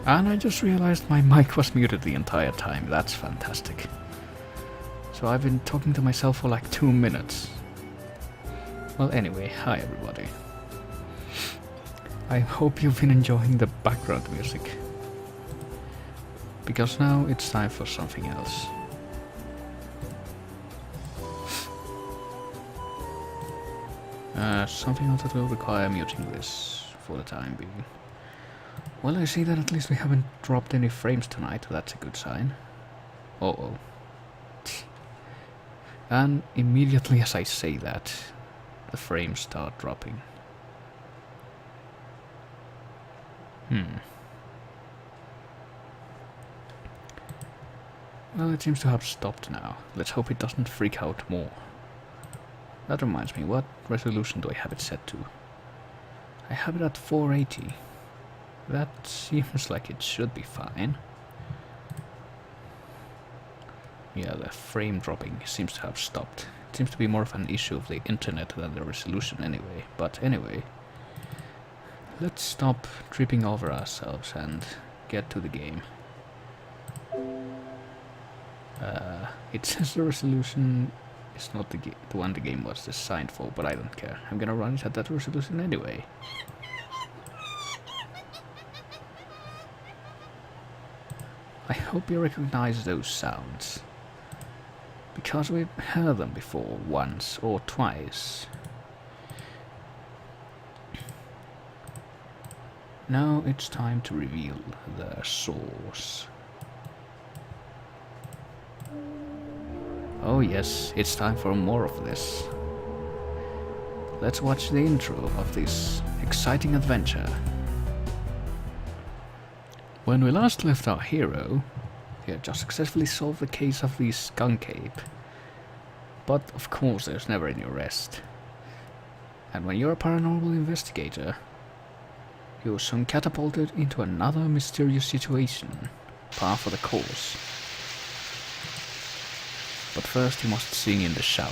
And I just realized my mic was muted the entire time. That's fantastic. So I've been talking to myself for like 2 minutes. Well, anyway, hi everybody. I hope you've been enjoying the background music. Because now it's time for something else. Something that will require muting this for the time being. Well, I see that at least we haven't dropped any frames tonight. That's a good sign. Uh-oh. And immediately as I say that, the frames start dropping. Well, it seems to have stopped now. Let's hope it doesn't freak out more. That reminds me, what resolution do I have it set to? I have it at 480. That seems like it should be fine. Yeah, the frame dropping seems to have stopped. It seems to be more of an issue of the internet than the resolution anyway. But anyway, let's stop tripping over ourselves and get to the game. It says the resolution is not the one the game was designed for, but I don't care. I'm gonna run it at that resolution anyway. I hope you recognize those sounds, because we've heard them before once or twice. Now it's time to reveal the source. Oh yes, it's time for more of this. Let's watch the intro of this exciting adventure. When we last left our hero, he had just successfully solved the case of the skunk ape. But of course there's never any rest. And when you're a paranormal investigator, you're soon catapulted into another mysterious situation, par for the course. But first you must sing in the shower.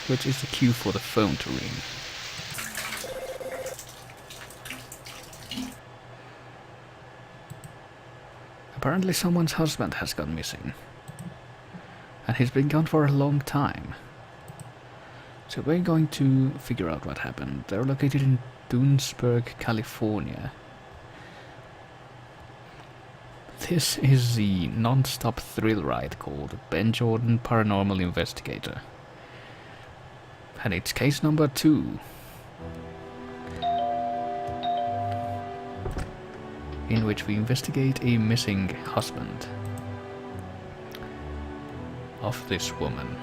Which is the cue for the phone to ring. Apparently someone's husband has gone missing. And he's been gone for a long time. So we're going to figure out what happened. They're located in Dunsburg, California. This is the non-stop thrill ride called Ben Jordan Paranormal Investigator. And it's case number 2. In which we investigate a missing husband of this woman.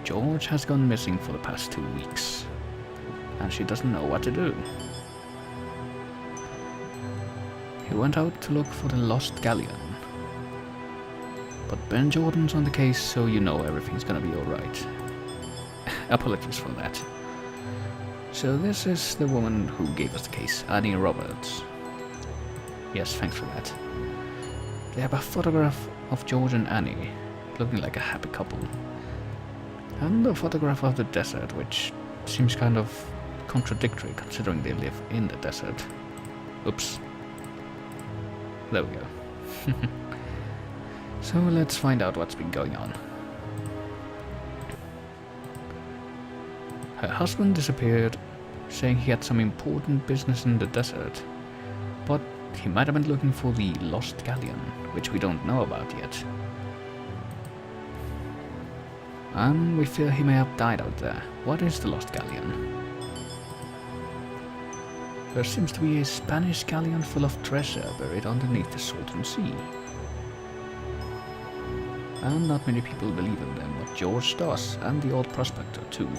George has gone missing for the past 2 weeks, and she doesn't know what to do. He went out to look for the lost galleon, but Ben Jordan's on the case, so you know everything's gonna be alright. Apologies for that. So this is the woman who gave us the case, Annie Roberts. Yes, thanks for that. They have a photograph of George and Annie, looking like a happy couple. And a photograph of the desert, which seems kind of contradictory considering they live in the desert. Oops. There we go. So let's find out what's been going on. Her husband disappeared, saying he had some important business in the desert, but he might have been looking for the lost galleon, which we don't know about yet. And we fear he may have died out there. What is the lost galleon? There seems to be a Spanish galleon full of treasure buried underneath the Salton Sea. And not many people believe in them, but George does, and the old prospector too.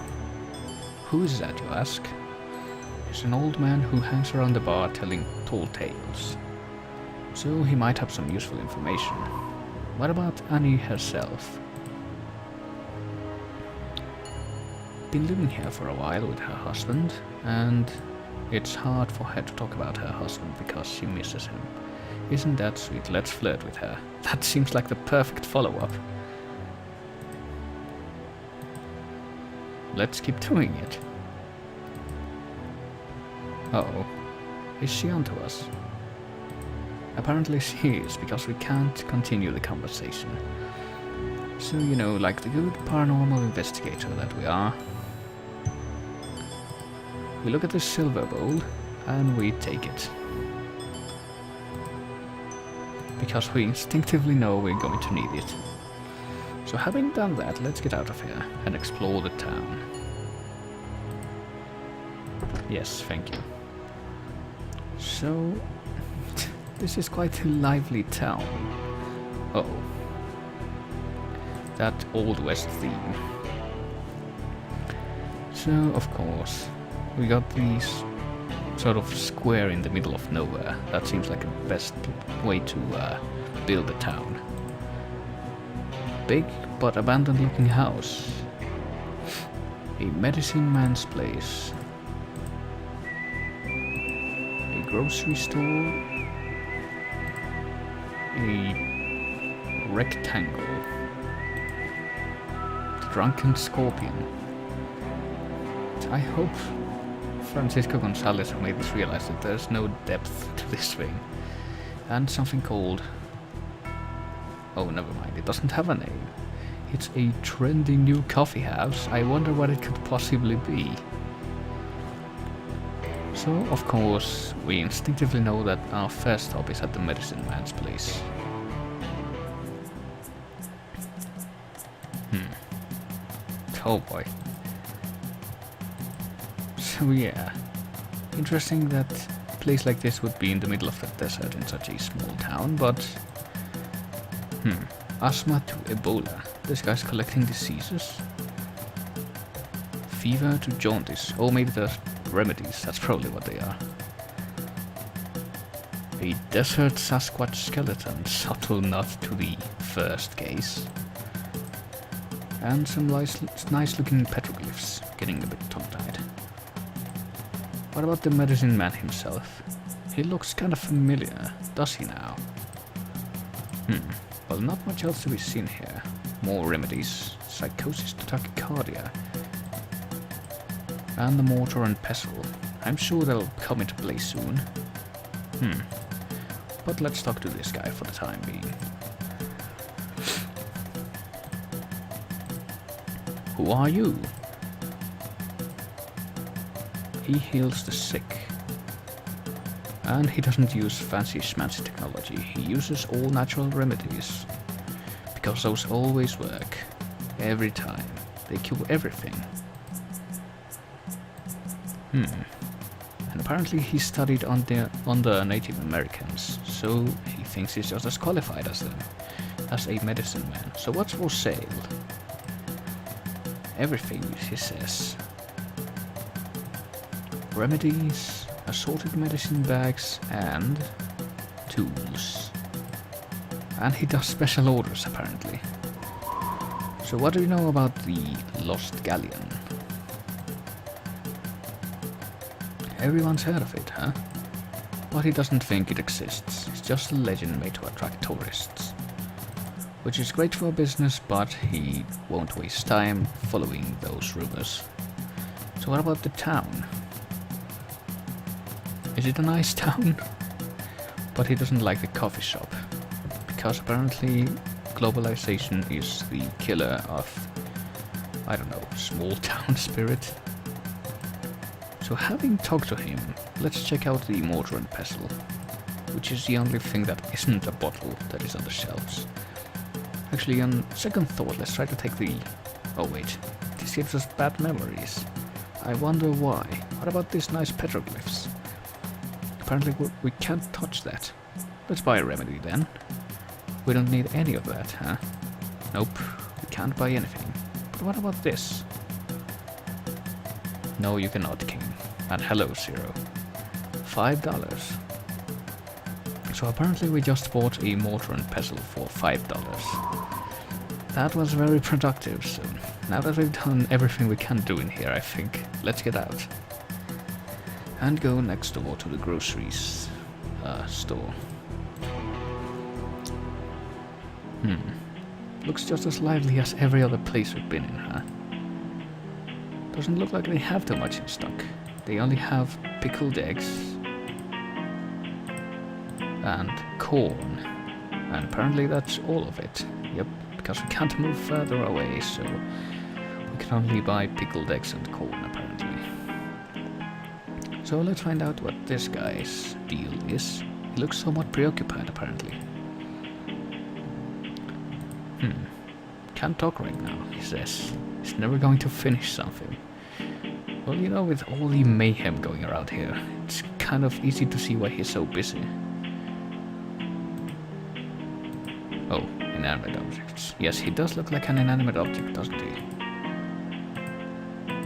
Who is that, you ask? He's an old man who hangs around the bar telling tall tales. So he might have some useful information. What about Annie herself? Been living here for a while with her husband, and it's hard for her to talk about her husband because she misses him. Isn't that sweet? Let's flirt with her. That seems like the perfect follow-up. let's keep doing it. Uh-oh. Is she onto us? Apparently she is, because we can't continue the conversation. So, you know, like the good paranormal investigator that we are, we look at the silver bowl and we take it. Because we instinctively know we're going to need it. So having done that, let's get out of here and explore the town. Yes, thank you. So, this is quite a lively town. Oh. That Old West theme. So, of course, we got these sort of square in the middle of nowhere. That seems like the best way to build a town. Big but abandoned looking house. A medicine man's place. A grocery store. A rectangle. The drunken scorpion. I hope Francisco Gonzalez, who made this, realized that there's no depth to this thing. And something called... Oh, never mind, it doesn't have a name. It's a trendy new coffee house. I wonder what it could possibly be. So, of course, we instinctively know that our first stop is at the medicine man's place. Oh boy. So yeah, interesting that a place like this would be in the middle of the desert in such a small town, but... Asthma to Ebola. This guy's collecting diseases. Fever to jaundice. Oh, maybe they're remedies, that's probably what they are. A desert Sasquatch skeleton, subtle nod to the first case. And some nice looking petroglyphs, getting a bit tongue-tied. What about the medicine man himself? He looks kind of familiar, does he now? Well, not much else to be seen here. More remedies, psychosis to tachycardia. And the mortar and pestle. I'm sure they'll come into play soon. But let's talk to this guy for the time being. Who are you? He heals the sick. And he doesn't use fancy schmancy technology. He uses all natural remedies. Because those always work. Every time. They cure everything. And apparently he studied under Native Americans. So he thinks he's just as qualified as them. As a medicine man. So what's for sale? Everything, he says. Remedies, assorted medicine bags, and tools. And he does special orders, apparently. So what do you know about the Lost Galleon? Everyone's heard of it, huh? But he doesn't think it exists. It's just a legend made to attract tourists. Which is great for business, but he won't waste time following those rumors. So what about the town? Is it a nice town? But he doesn't like the coffee shop. Because apparently globalization is the killer of, I don't know, small town spirit. So having talked to him, let's check out the mortar and pestle. Which is the only thing that isn't a bottle that is on the shelves. Actually, on second thought, let's try to take the... Oh wait, this gives us bad memories. I wonder why. What about these nice petroglyphs? Apparently we can't touch that. Let's buy a remedy then. We don't need any of that, huh? Nope, we can't buy anything. But what about this? No, you cannot, King. And hello, Zero. $5. So apparently we just bought a mortar and pestle for $5. That was very productive, so now that we've done everything we can do in here, I think, let's get out. And go next door to the groceries store. Looks just as lively as every other place we've been in, huh? Doesn't look like they have too much in stock. They only have pickled eggs and corn, and apparently that's all of it. Yep, because we can't move further away, so we can only buy pickled eggs and corn apparently. So let's find out what this guy's deal is. He looks somewhat preoccupied apparently. Can't talk right now, he says. He's never going to finish something. Well, you know, with all the mayhem going around here, it's kind of easy to see why he's so busy. Oh, inanimate objects. Yes, he does look like an inanimate object, doesn't he?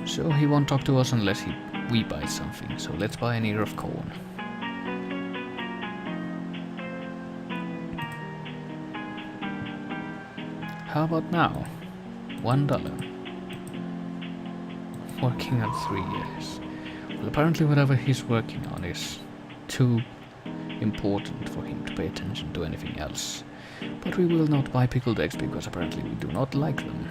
So he won't talk to us unless we buy something, so let's buy an ear of corn. How about now? $1. Working on 3 years. Well, apparently whatever he's working on is too important for him to pay attention to anything else. But we will not buy pickled eggs because apparently we do not like them.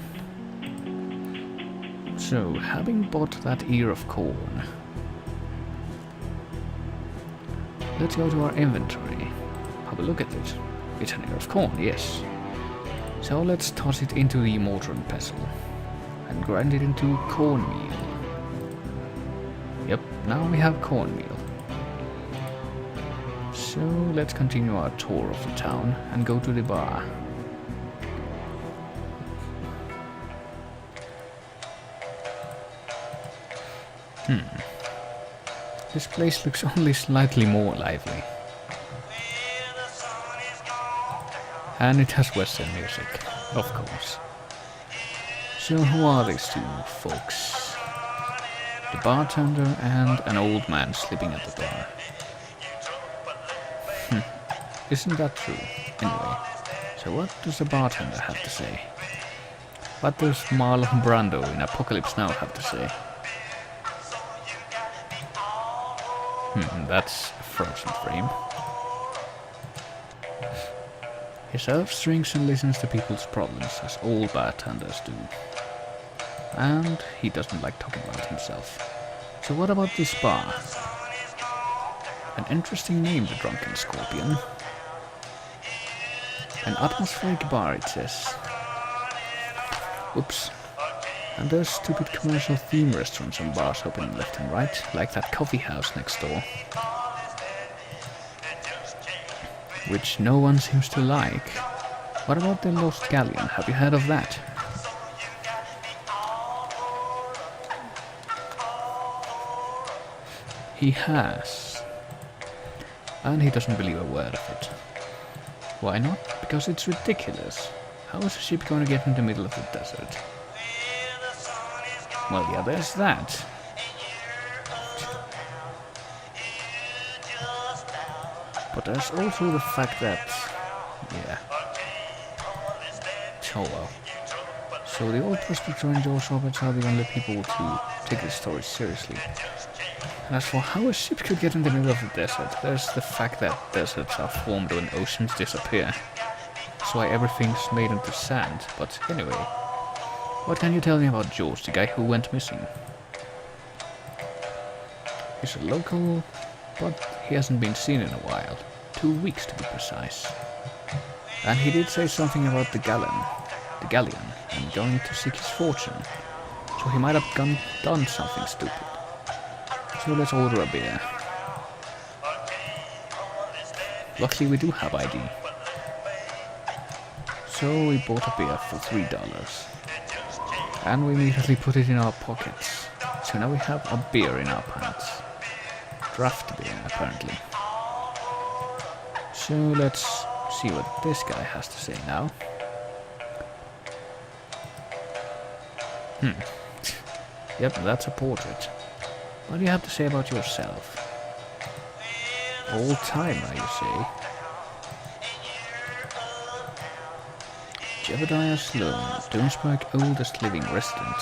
So, having bought that ear of corn, let's go to our inventory. Have a look at it. It's an ear of corn, yes. So let's toss it into the mortar and pestle and grind it into cornmeal. Yep, now we have cornmeal. So let's continue our tour of the town and go to the bar. This place looks only slightly more lively. And it has Western music, of course. So who are these two folks? The bartender and an old man sleeping at the bar. Isn't that true? Anyway, so what does the bartender have to say? What does Marlon Brando in Apocalypse Now have to say? That's a frozen frame. He serves drinks and listens to people's problems, as all bartenders do. And he doesn't like talking about himself. So what about this bar? An interesting name, the Drunken Scorpion. An atmospheric bar, it says. Oops. And there's stupid commercial theme restaurants and bars opening left and right, like that coffee house next door. Which no one seems to like. What about the Lost Galleon? Have you heard of that? He has. And he doesn't believe a word of it. Why not? Because it's ridiculous. How is a ship going to get in the middle of the desert? Well, yeah, there's that. But there's also the fact that... yeah. Oh well. So the old prospector and George Roberts are the only people to take this story seriously. And as for how a ship could get in the middle of the desert, there's the fact that deserts are formed when oceans disappear. That's why everything's made into sand. But anyway, what can you tell me about George, the guy who went missing? He's a local, but he hasn't been seen in a while. 2 weeks to be precise. And he did say something about the galleon, and going to seek his fortune. So he might have done something stupid. So let's order a beer. Luckily we do have ID. So we bought a beer for $3. And we immediately put it in our pockets. So now we have a beer in our pants. Draft beer, apparently. So let's see what this guy has to say now. Yep, that's a portrait. What do you have to say about yourself? Old-timer, you say? Jebediah Sloan, Donsburg oldest living resident.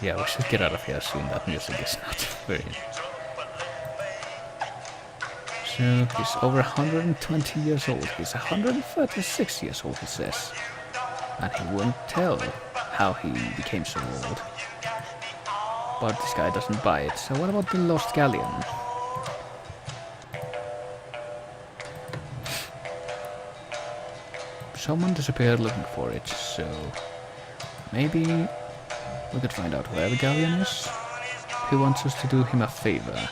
Yeah, we should get out of here soon, that music is not very... So, he's over 120 years old. He's 136 years old, he says. And he won't tell how he became so old. But this guy doesn't buy it. So what about the Lost Galleon? Someone disappeared looking for it, so maybe we could find out where the galleon is. He wants us to do him a favor.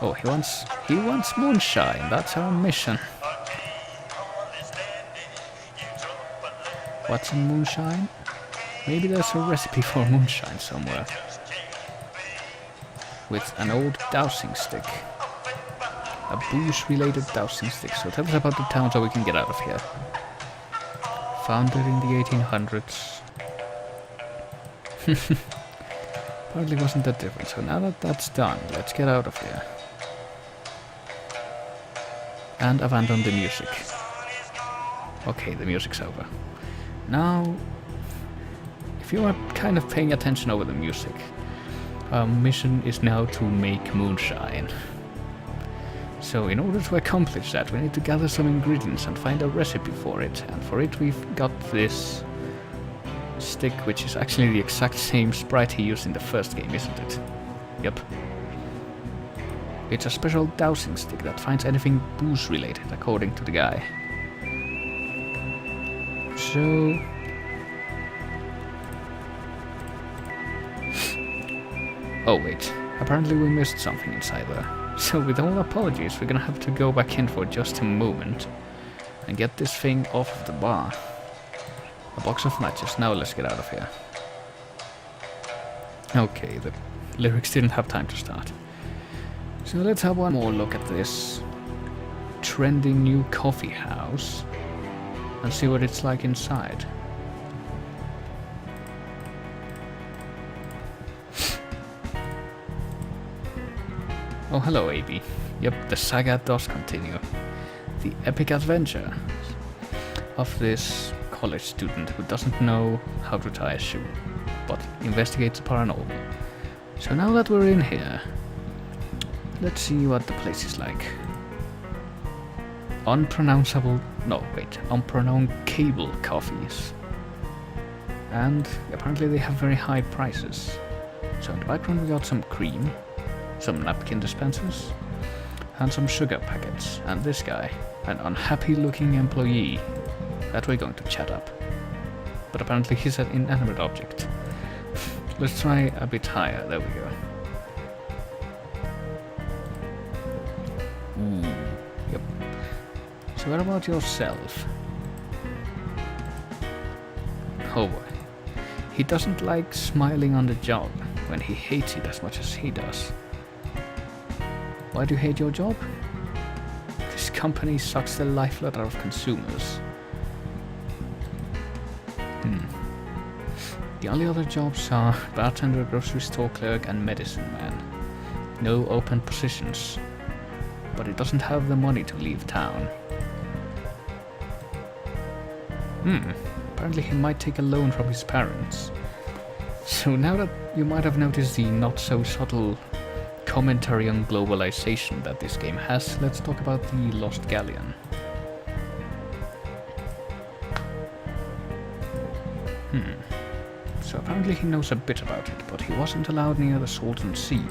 Oh, he wants moonshine. That's our mission. What's in moonshine? Maybe there's a recipe for moonshine somewhere. With an old dowsing stick. A booze-related dowsing stick. So tell us about the town so we can get out of here. Founded in the 1800s. Apparently wasn't that different. So now that that's done, let's get out of here. And abandon the music. Okay, the music's over. Now, if you are kind of paying attention over the music, our mission is now to make moonshine. So in order to accomplish that, we need to gather some ingredients and find a recipe for it. And for it we've got this stick, which is actually the exact same sprite he used in the first game, isn't it? Yep. It's a special dowsing stick that finds anything booze related, according to the guy. So... oh wait, apparently we missed something inside there. So with all apologies, we're gonna have to go back in for just a moment and get this thing off of the bar. A box of matches. Now let's get out of here. Okay, the lyrics didn't have time to start. So let's have one more look at this trendy new coffee house and see what it's like inside. Oh, hello, AB. Yep, the saga does continue. The epic adventure of this college student who doesn't know how to tie a shoe, but investigates the paranormal. So now that we're in here, let's see what the place is like. Unpronounceable coffees. And apparently they have very high prices. So in the background we got some cream, some napkin dispensers, and some sugar packets, and this guy, an unhappy looking employee that we're going to chat up. But apparently he's an inanimate object. Let's try a bit higher, there we go. Yep. So what about yourself? Oh boy. He doesn't like smiling on the job when he hates it as much as he does. Why do you hate your job? This company sucks the lifeblood out of consumers. The only other jobs are bartender, grocery store clerk, and medicine man. No open positions. But he doesn't have the money to leave town. Apparently he might take a loan from his parents. So now that you might have noticed the not so subtle commentary on globalization that this game has, let's talk about the Lost Galleon. So apparently he knows a bit about it, but he wasn't allowed near the Salton Sea.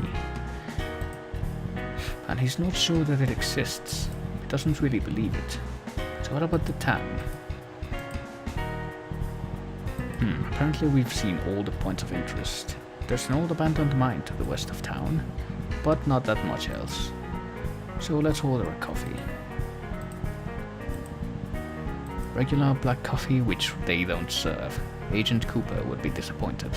And he's not sure that it exists. He doesn't really believe it. So what about the town? Apparently we've seen all the points of interest. There's an old abandoned mine to the west of town, but not that much else. So let's order a coffee. Regular black coffee, which they don't serve. Agent Cooper would be disappointed.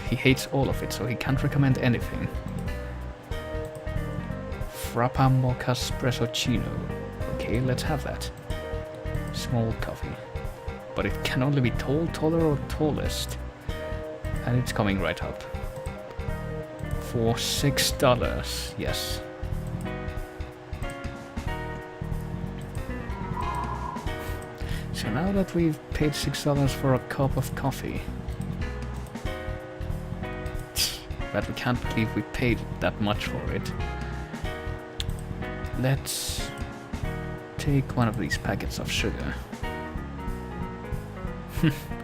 He hates all of it, so he can't recommend anything. Frappa Mocha Espressochino. Okay, let's have that. Small coffee. But it can only be tall, taller, or tallest. And it's coming right up. For $6, yes. So now that we've paid $6 for a cup of coffee, but we can't believe we paid that much for it, let's take one of these packets of sugar.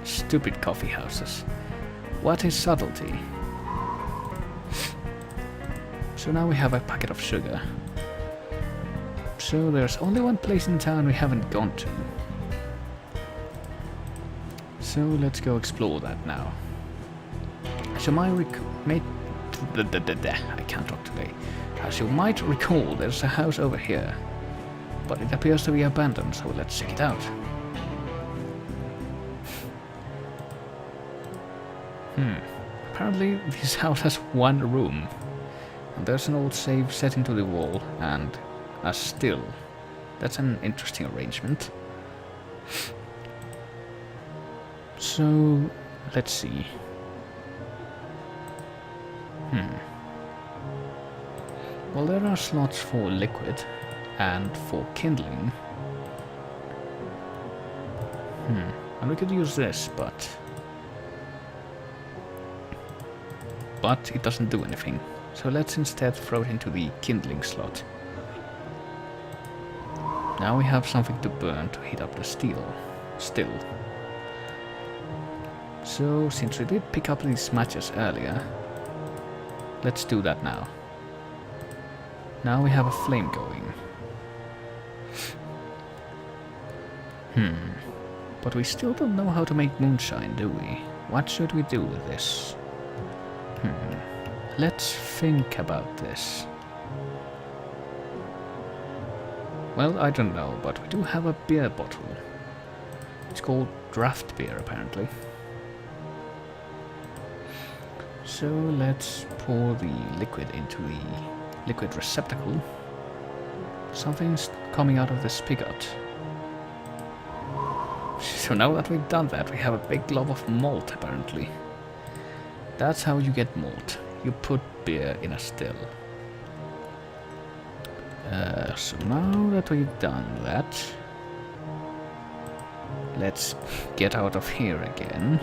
Stupid coffee houses. What is subtlety? So now we have a packet of sugar. So there's only one place in town we haven't gone to. So let's go explore that now. So I can't talk today. As you might recall, there's a house over here. But it appears to be abandoned, so let's check it out. Apparently this house has one room. And there's an old safe set into the wall and a still. That's an interesting arrangement. So, let's see. Well, there are slots for liquid and for kindling. And we could use this, but it doesn't do anything. So let's instead throw it into the kindling slot. Now we have something to burn to heat up the steel. Still. So, since we did pick up these matches earlier, let's do that now. Now we have a flame going. But we still don't know how to make moonshine, do we? What should we do with this? Let's think about this. Well, I don't know, but we do have a beer bottle. It's called draft beer, apparently. So let's pour the liquid into the liquid receptacle. Something's coming out of the spigot. So now that we've done that, we have a big glob of malt, apparently. That's how you get malt. You put beer in a still. So now that we've done that, let's get out of here again.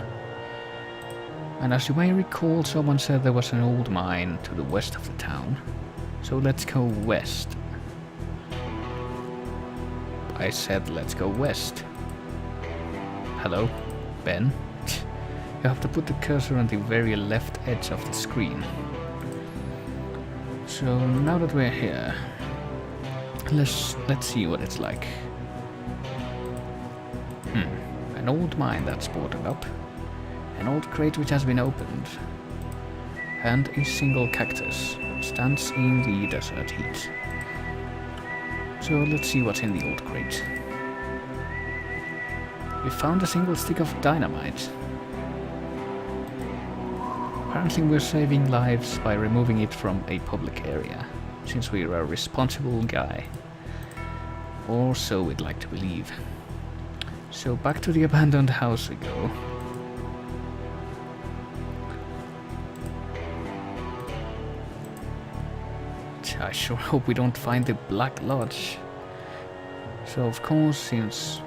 And as you may recall, someone said there was an old mine to the west of the town. So let's go west. I said let's go west. Hello, Ben? You have to put the cursor on the very left edge of the screen. So now that we're here, let's see what it's like. An old mine that's boarded up. An old crate which has been opened. And a single cactus stands in the desert heat. So let's see what's in the old crate. We found a single stick of dynamite. Apparently we're saving lives by removing it from a public area, since we're a responsible guy. Or so we'd like to believe. So back to the abandoned house we go. I sure hope we don't find the Black Lodge. So of course, since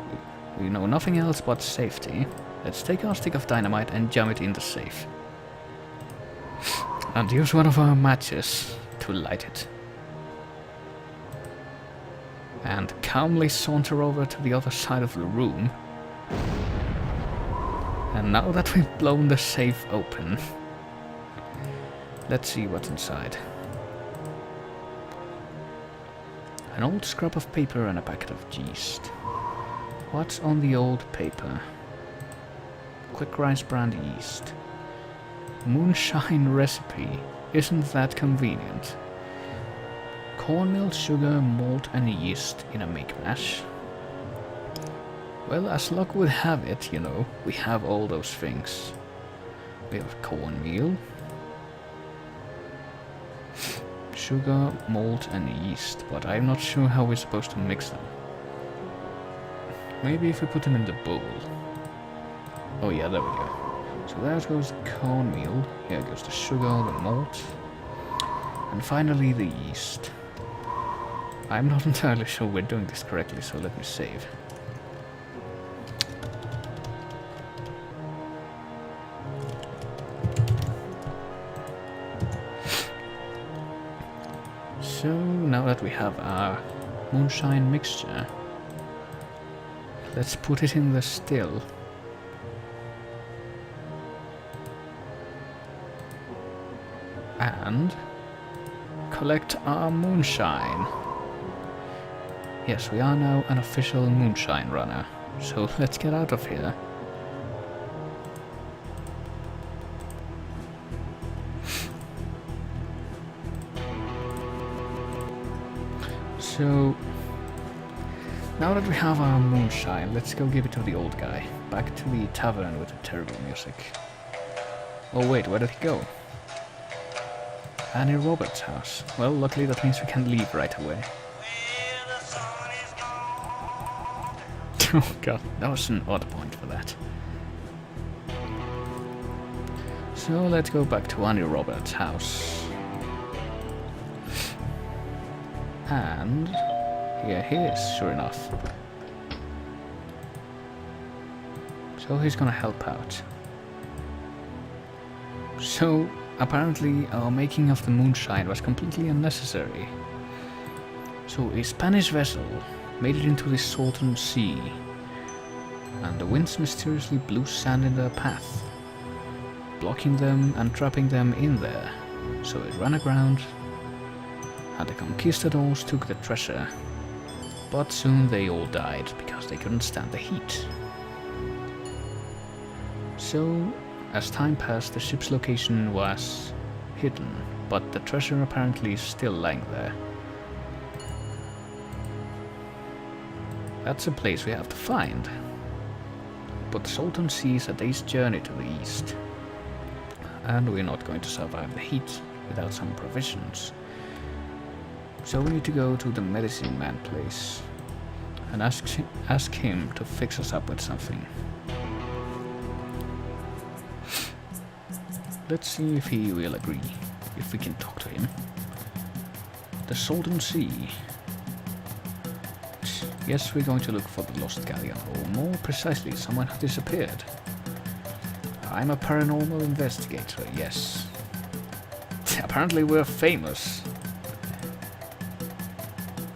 we know nothing else but safety, let's take our stick of dynamite and jam it in the safe. And use one of our matches to light it. And calmly saunter over to the other side of the room. And now that we've blown the safe open, let's see what's inside. An old scrap of paper and a packet of yeast. What's on the old paper? Quick rice brand yeast. Moonshine recipe. Isn't that convenient? Cornmeal, sugar, malt and yeast in a make mash. Well, as luck would have it, you know, we have all those things. We have cornmeal, sugar, malt and yeast, but I'm not sure how we're supposed to mix them. Maybe if we put them in the bowl. Oh yeah, there we go. So there goes the cornmeal, here goes the sugar, the malt, and finally the yeast. I'm not entirely sure we're doing this correctly, so let me save. So now that we have our moonshine mixture, let's put it in the still. And collect our moonshine. Yes, we are now an official moonshine runner. So let's get out of here. So, now that we have our moonshine, let's go give it to the old guy. Back to the tavern with the terrible music. Oh wait, where did he go? Annie Roberts' house. Well, luckily that means we can leave right away. Oh god, that was an odd point for that. So let's go back to Annie Roberts' house. And here he is, sure enough. So he's gonna help out. So apparently our making of the moonshine was completely unnecessary. So a Spanish vessel made it into the Salton Sea, and the winds mysteriously blew sand in their path, blocking them and trapping them in there. So it ran aground, and the conquistadors took the treasure, but soon they all died because they couldn't stand the heat. So, as time passed, the ship's location was hidden, but the treasure apparently is still lying there. That's a place we have to find. But the Salton Sea is a day's journey to the east, and we're not going to survive the heat without some provisions. So we need to go to the medicine man place and ask him to fix us up with something. Let's see if he will agree, if we can talk to him. The Salton Sea. Yes, we're going to look for the lost galleon, or more precisely, someone who disappeared. I'm a paranormal investigator, yes. Apparently we're famous.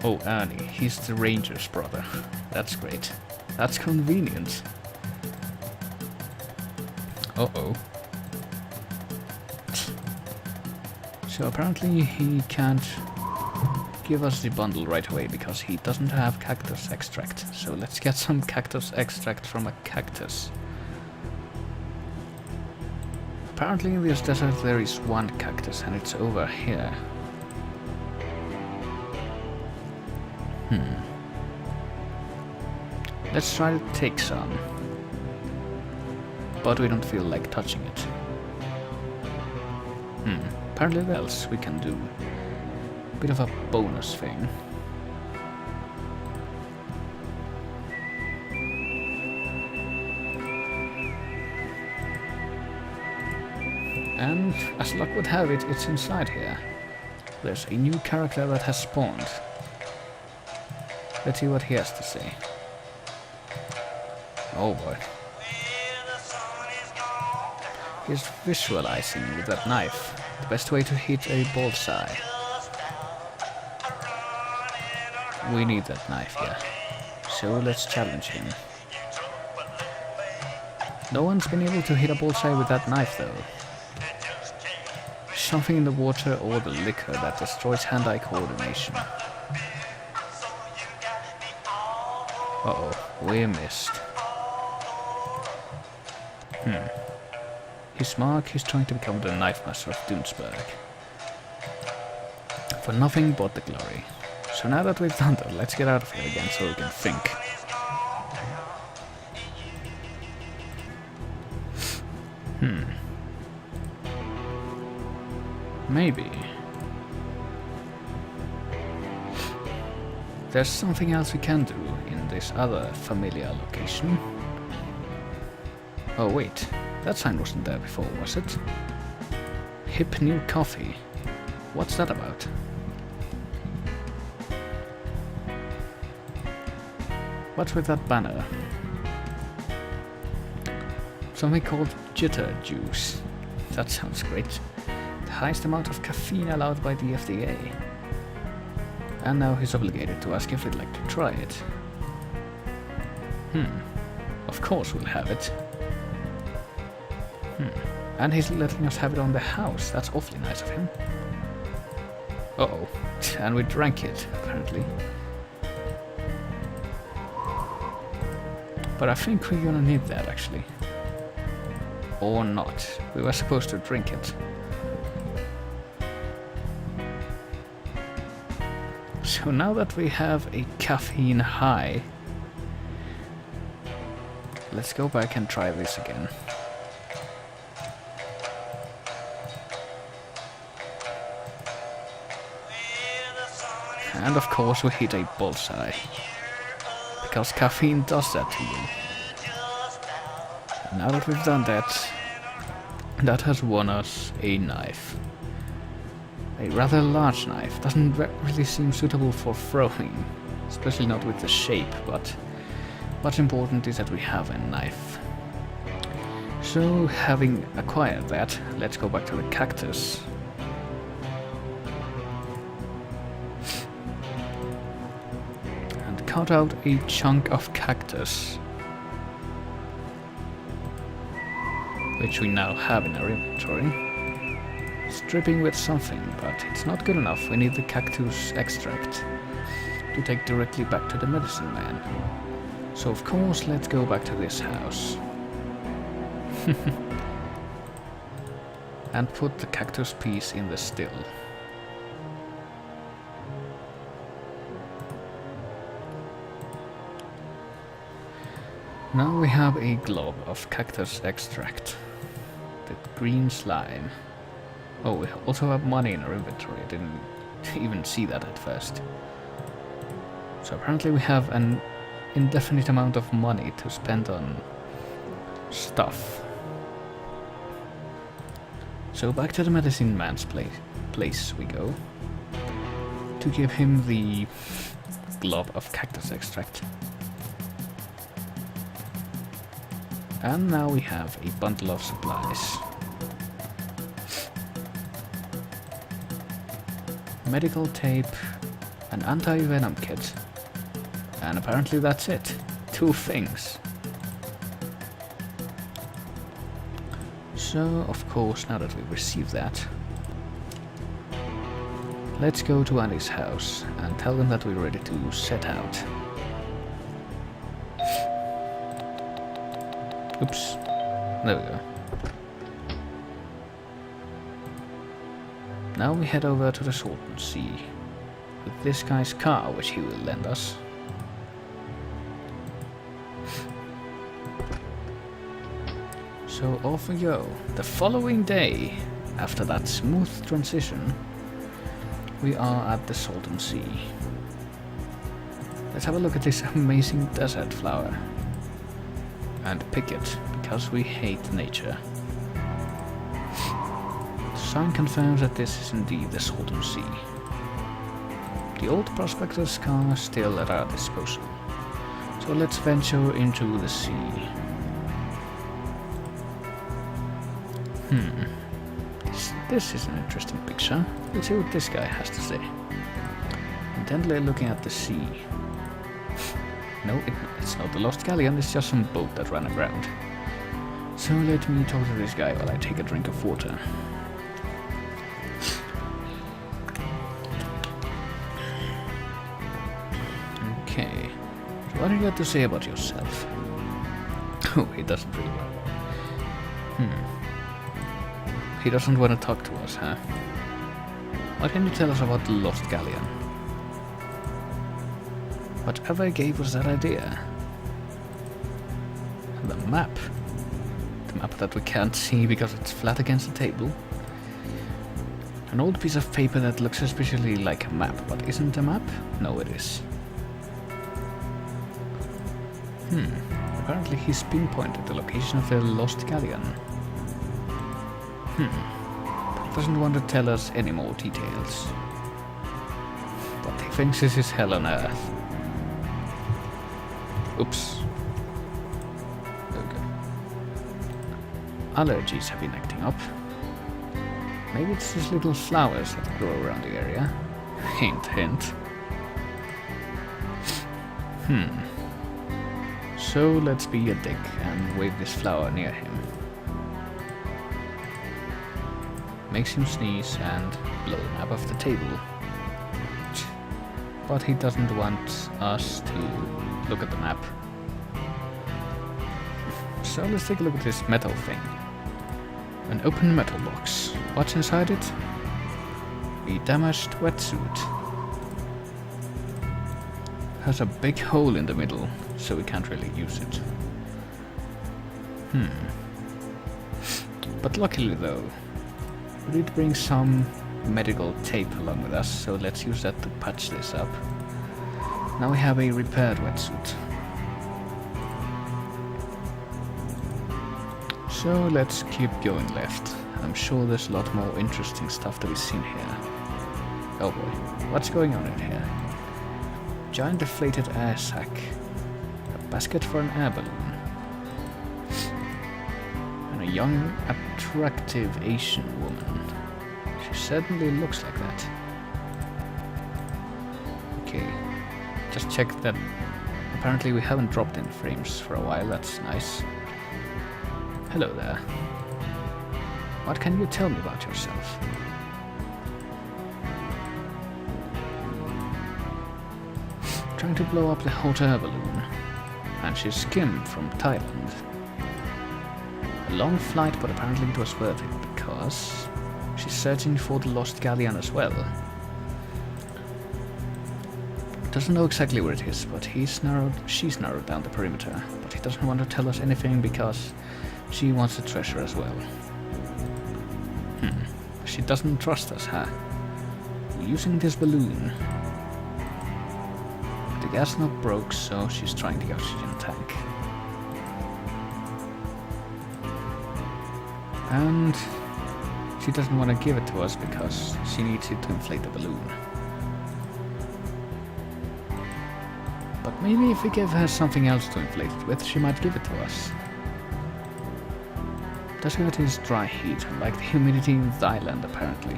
Oh, Ernie, he's the ranger's brother. That's great. That's convenient. Uh-oh. So apparently he can't give us the bundle right away because he doesn't have cactus extract. So let's get some cactus extract from a cactus. Apparently in this desert there is one cactus and it's over here. Let's try to take some. But we don't feel like touching it. Apparently what else we can do. Bit of a bonus thing. And as luck would have it, it's inside here. There's a new character that has spawned. Let's see what he has to say. Oh boy. He's visualizing with that knife. The best way to hit a bullseye. We need that knife here. So let's challenge him. No one's been able to hit a bullseye with that knife though. Something in the water or the liquor that destroys hand-eye coordination. Uh-oh, we missed. His mark is trying to become the knife master of Dunsberg. For nothing but the glory. So now that we've done that, let's get out of here again so we can think. Maybe. There's something else we can do in this other familiar location. Oh wait, that sign wasn't there before, was it? Hip new coffee. What's that about? What's with that banner? Something called jitter juice. That sounds great. The highest amount of caffeine allowed by the FDA. And now he's obligated to ask if we'd like to try it. Of course we'll have it. And he's letting us have it on the house. That's awfully nice of him. Uh-oh. And we drank it, apparently. But I think we're gonna need that, actually. Or not. We were supposed to drink it. So now that we have a caffeine high, let's go back and try this again. And of course we hit a bullseye. Because caffeine does that to you. And now that we've done that, that has won us a knife. A rather large knife. Doesn't really seem suitable for throwing. Especially not with the shape, but what's important is that we have a knife. So, having acquired that, let's go back to the cactus. And cut out a chunk of cactus. Which we now have in our inventory. It's dripping with something, but it's not good enough. We need the cactus extract to take directly back to the medicine man. So of course, let's go back to this house. And put the cactus piece in the still. Now we have a glob of cactus extract. The green slime. Oh, we also have money in our inventory. I didn't even see that at first. So apparently we have an indefinite amount of money to spend on stuff. So back to the medicine man's place we go. To give him the glob of cactus extract. And now we have a bundle of supplies. Medical tape, an anti-venom kit, and apparently that's it. 2 things. So, of course, now that we've received that, let's go to Andy's house and tell them that we're ready to set out. Oops. There we go. Now we head over to the Salton Sea with this guy's car, which he will lend us. So off we go. The following day, after that smooth transition, we are at the Salton Sea. Let's have a look at this amazing desert flower. And pick it, because we hate nature. The sign confirms that this is indeed the Salton Sea. The old prospector's car is still at our disposal. So let's venture into the sea. This is an interesting picture. Let's see what this guy has to say. Intently looking at the sea. No, it's not the Lost Galleon, it's just some boat that ran aground. So let me talk to this guy while I take a drink of water. Okay. So what do you have to say about yourself? Oh, he doesn't really want. He doesn't want to talk to us, huh? What can you tell us about the Lost Galleon? Whatever gave us that idea? And the map. The map that we can't see because it's flat against the table. An old piece of paper that looks especially like a map, but isn't a map? No, it is. Apparently he's pinpointed the location of the Lost Galleon. But doesn't want to tell us any more details. But he thinks this is hell on earth. Oops. Okay. Allergies have been acting up. Maybe it's these little flowers that grow around the area. Hint, hint. So let's be a dick and wave this flower near him. makes him sneeze and blow the map off the table. But he doesn't want us to look at the map. So let's take a look at this metal thing. An open metal box. What's inside it? A damaged wetsuit. Has a big hole in the middle, so we can't really use it. But luckily though, we did bring some medical tape along with us, so let's use that to patch this up. Now we have a repaired wetsuit. So let's keep going left. I'm sure there's a lot more interesting stuff to be seen here. Oh boy, what's going on in here? Giant deflated air sack. A basket for an air balloon. And a young, attractive Asian woman. She certainly looks like that. Okay, just check that. Apparently we haven't dropped any frames for a while, that's nice. Hello there. What can you tell me about yourself? Trying to blow up the hot air balloon. And she's Kim from Thailand. A long flight, but apparently it was worth it because she's searching for the lost galleon as well. Doesn't know exactly where it is, but she's narrowed down the perimeter. But he doesn't want to tell us anything because she wants the treasure as well. She doesn't trust us, huh? We're using this balloon. The gas knob broke, so she's trying the oxygen tank. And she doesn't want to give it to us because she needs it to inflate the balloon. But maybe if we give her something else to inflate it with, she might give it to us. Desert is dry heat, like the humidity in Thailand apparently.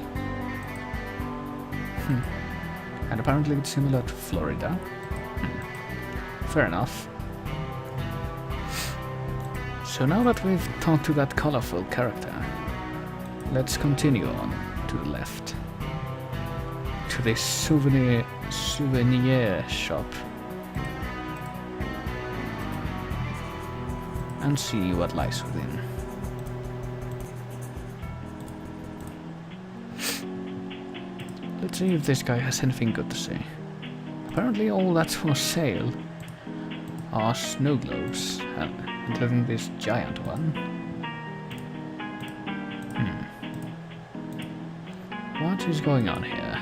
And apparently it's similar to Florida. Fair enough. So now that we've talked to that colorful character, let's continue on to the left. To this souvenir shop. And see what lies within. Let's see if this guy has anything good to say. Apparently all that's for sale are snow globes, including this giant one. What is going on here?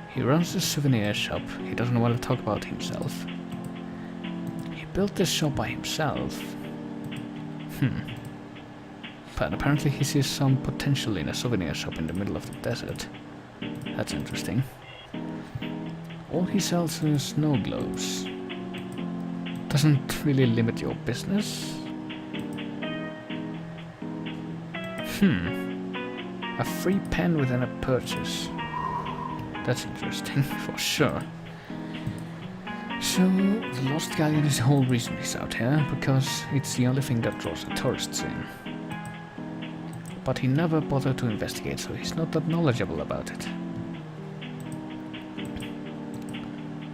He runs a souvenir shop. He doesn't want to talk about himself. He built this shop by himself. But apparently he sees some potential in a souvenir shop in the middle of the desert. That's interesting. All he sells is snow globes. Doesn't really limit your business. A free pen within a purchase. That's interesting, for sure. So, the Lost Galleon is the whole reason he's out here, because it's the only thing that draws the tourists in. But he never bothered to investigate, so he's not that knowledgeable about it.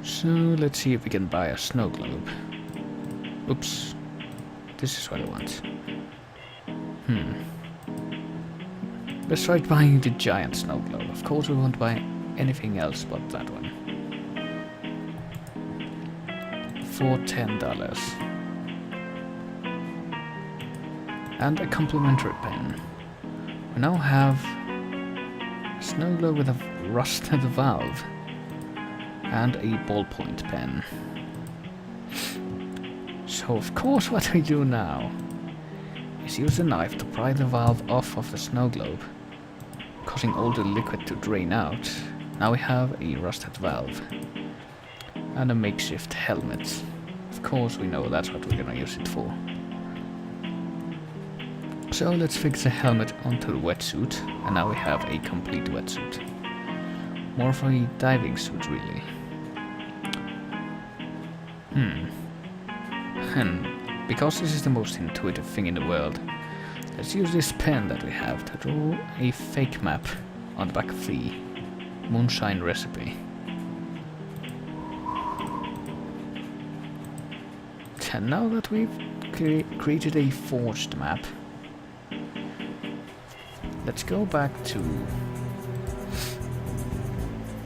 So, let's see if we can buy a snow globe. Oops. This is what I want. Let's try buying the giant snow globe. Of course we won't buy anything else but that one. For $10. And a complimentary pen. We now have a snow globe with a rusted valve and a ballpoint pen. So of course what we do now is use a knife to pry the valve off of the snow globe, causing all the liquid to drain out. Now we have a rusted valve and a makeshift helmet. Of course we know that's what we're gonna use it for. So let's fix the helmet onto the wetsuit, and now we have a complete wetsuit. More of a diving suit, really. And because this is the most intuitive thing in the world, let's use this pen that we have to draw a fake map on the back of the moonshine recipe. And now that we've created a forged map, let's go back to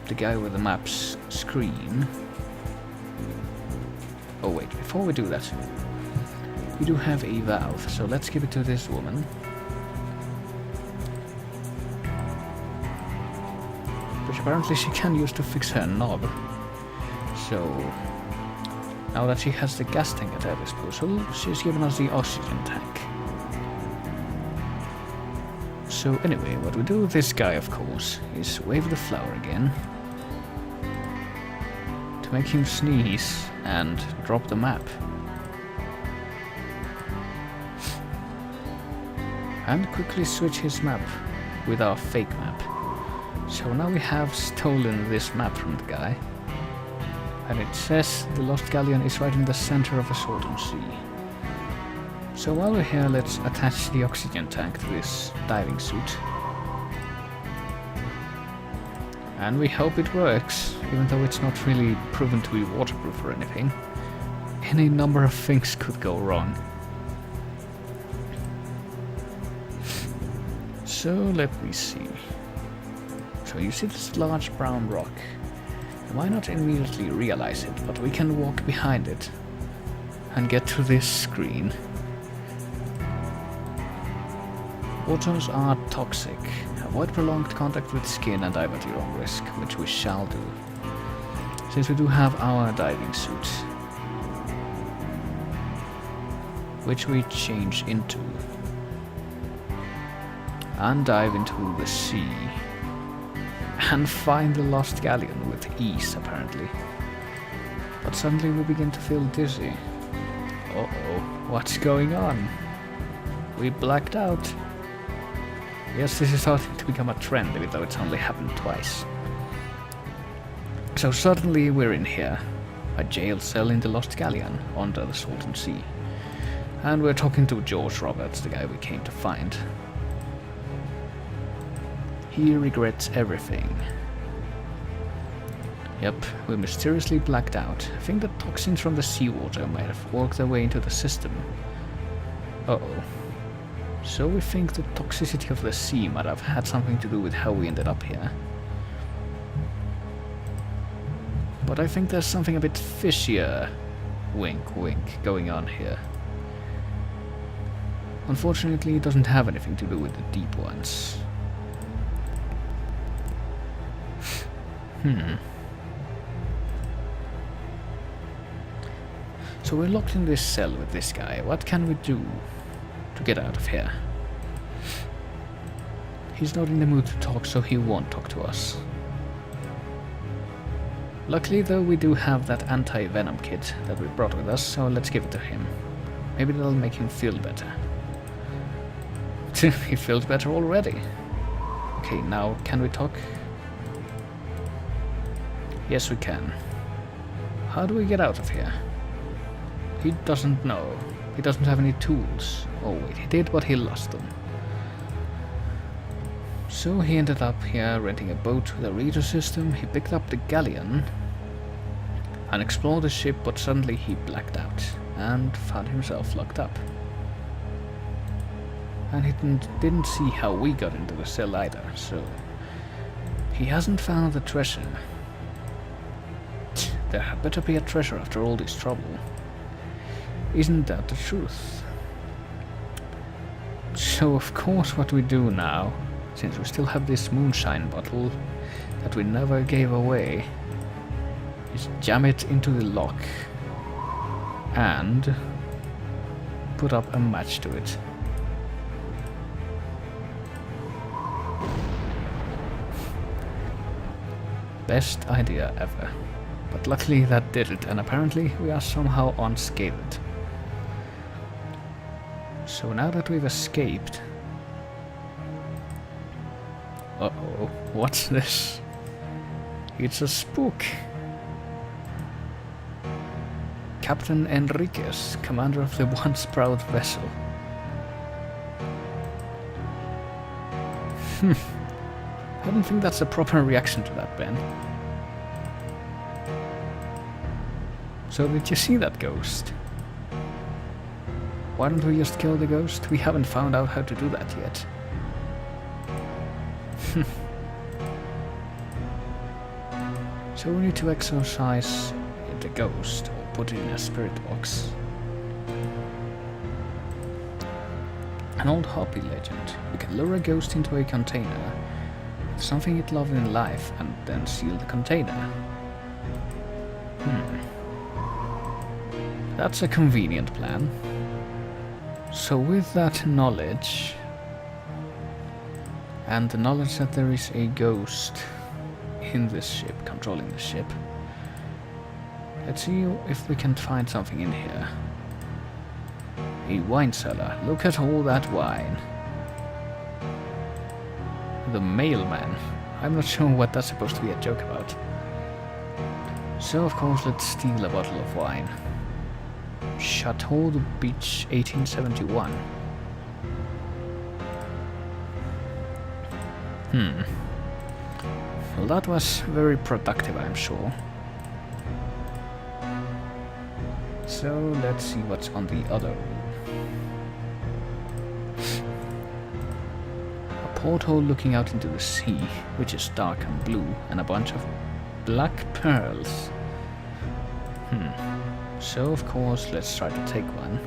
the guy with the map's screen. Oh wait, before we do that, we do have a valve, so let's give it to this woman. Which apparently she can use to fix her knob. So, now that she has the gas tank at her disposal, she's given us the oxygen tank. So anyway, what we do with this guy, of course, is wave the flower again to make him sneeze and drop the map. And quickly switch his map with our fake map. So now we have stolen this map from the guy. And it says the Lost Galleon is right in the center of the Salton Sea. So while we're here, let's attach the oxygen tank to this diving suit. And we hope it works, even though it's not really proven to be waterproof or anything. Any number of things could go wrong. So let me see. So you see this large brown rock. You might not immediately realize it, but we can walk behind it and get to this screen. Waters are toxic. Avoid prolonged contact with skin and dive at your own risk, which we shall do. Since we do have our diving suit, which we change into, and dive into the sea, and find the Lost Galleon with ease, apparently. But suddenly we begin to feel dizzy. Uh-oh, what's going on? We blacked out. Yes, this is starting to become a trend, even though it's only happened twice. So suddenly we're in here, a jail cell in the Lost Galleon, under the Salton Sea. And we're talking to George Roberts, the guy we came to find. He regrets everything. Yep, we mysteriously blacked out. I think the toxins from the seawater might have worked their way into the system. Uh-oh. So we think the toxicity of the sea might have had something to do with how we ended up here. But I think there's something a bit fishier, wink wink, going on here. Unfortunately, it doesn't have anything to do with the deep ones. So we're locked in this cell with this guy. What can we do to get out of here? He's not in the mood to talk, so he won't talk to us. Luckily though, we do have that anti-venom kit that we brought with us, so let's give it to him. Maybe that'll make him feel better. He feels better already. Okay, now can we talk? Yes, we can. How do we get out of here? He doesn't know. He doesn't have any tools. Oh wait, he did, but he lost them. So he ended up here renting a boat with a reader system. He picked up the galleon and explored the ship, but suddenly he blacked out and found himself locked up. And he didn't see how we got into the cell either, so he hasn't found the treasure. There had better be a treasure after all this trouble. Isn't that the truth? So of course what we do now, since we still have this moonshine bottle that we never gave away, is jam it into the lock and put up a match to it. Best idea ever. But luckily that did it, and apparently we are somehow unscathed. So now that we've escaped... Uh-oh, what's this? It's a spook. Captain Enriquez, commander of the once proud vessel. I don't think that's a proper reaction to that, Ben. So did you see that ghost? Why don't we just kill the ghost? We haven't found out how to do that yet. So we need to exorcise the ghost or put it in a spirit box. An old Hopi legend. You can lure a ghost into a container with something it loved in life and then seal the container. That's a convenient plan. So with that knowledge, and the knowledge that there is a ghost in this ship, controlling the ship, let's see if we can find something in here. A wine cellar. Look at all that wine. The mailman. I'm not sure what that's supposed to be a joke about. So of course let's steal a bottle of wine. Chateau de Beach 1871. Well, that was very productive, I'm sure. So let's see what's on the other room. A porthole looking out into the sea, which is dark and blue, and a bunch of black pearls. So of course let's try to take one.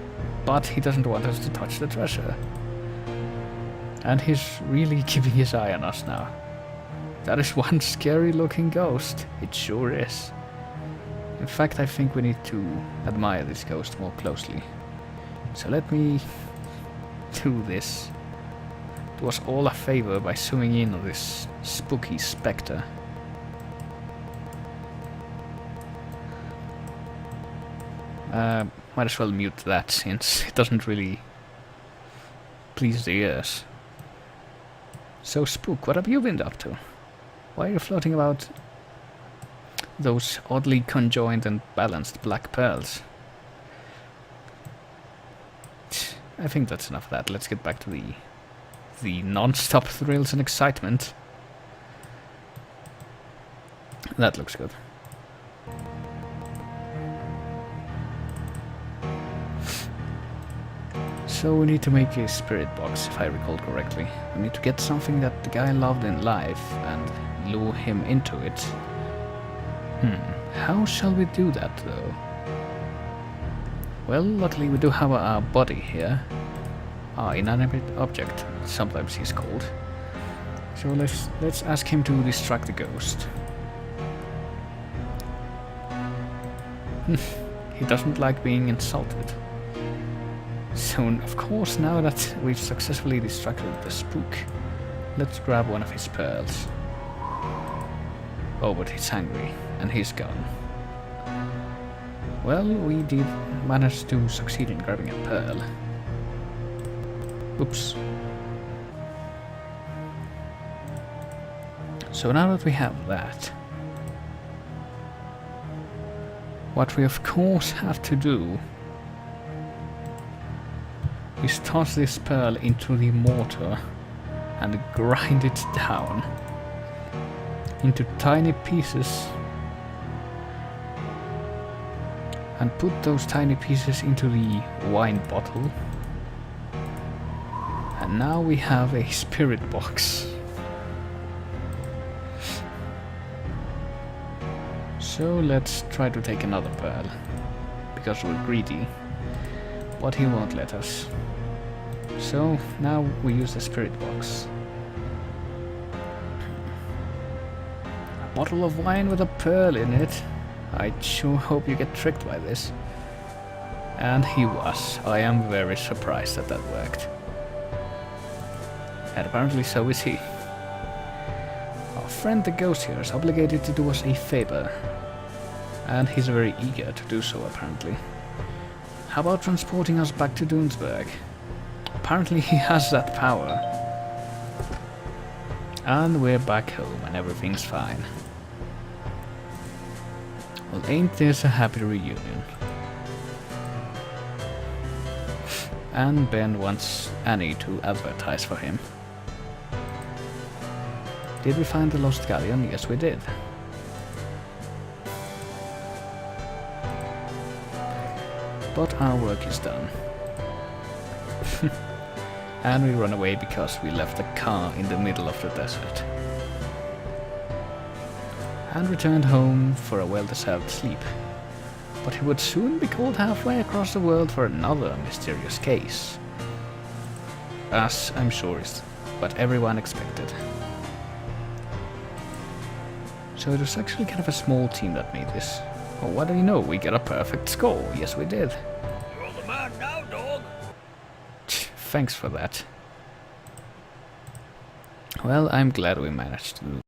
But he doesn't want us to touch the treasure. And he's really keeping his eye on us now. That is one scary looking ghost. It sure is. In fact, I think we need to admire this ghost more closely. So let me do this. It was all a favor by zooming in on this spooky spectre. Might as well mute that since it doesn't really please the ears. So Spook, what have you been up to? Why are you floating about those oddly conjoined and balanced black pearls? I think that's enough of that. Let's get back to the non-stop thrills and excitement. That looks good. So we need to make a spirit box, if I recall correctly. We need to get something that the guy loved in life and lure him into it. How shall we do that, though? Well, luckily we do have a body here. Inanimate object, sometimes he's called. So let's ask him to distract the ghost. He doesn't like being insulted. So, of course, now that we've successfully distracted the spook, let's grab one of his pearls. Oh, but he's hungry, and he's gone. Well, we did manage to succeed in grabbing a pearl. Oops. So now that we have that, what we of course have to do is toss this pearl into the mortar and grind it down into tiny pieces and put those tiny pieces into the wine bottle, and now we have a spirit box. So let's try to take another pearl, because we're greedy, but he won't let us. So now we use the spirit box. A bottle of wine with a pearl in it. I sure hope you get tricked by this. And he was. I am very surprised that that worked. And apparently so is he. Our friend the ghost here is obligated to do us a favor. And he's very eager to do so, apparently. How about transporting us back to Doonsburg? Apparently he has that power. And we're back home and everything's fine. Well, ain't this a happy reunion? And Ben wants Annie to advertise for him. Did we find the lost galleon? Yes, we did. But our work is done. And we run away because we left the car in the middle of the desert. And returned home for a well-deserved sleep. But he would soon be called halfway across the world for another mysterious case. As I'm sure is what everyone expected. So it was actually kind of a small team that made this. Oh, what do you know? We got a perfect score. Yes, we did. You're the man now, dog. Thanks for that. Well, I'm glad we managed to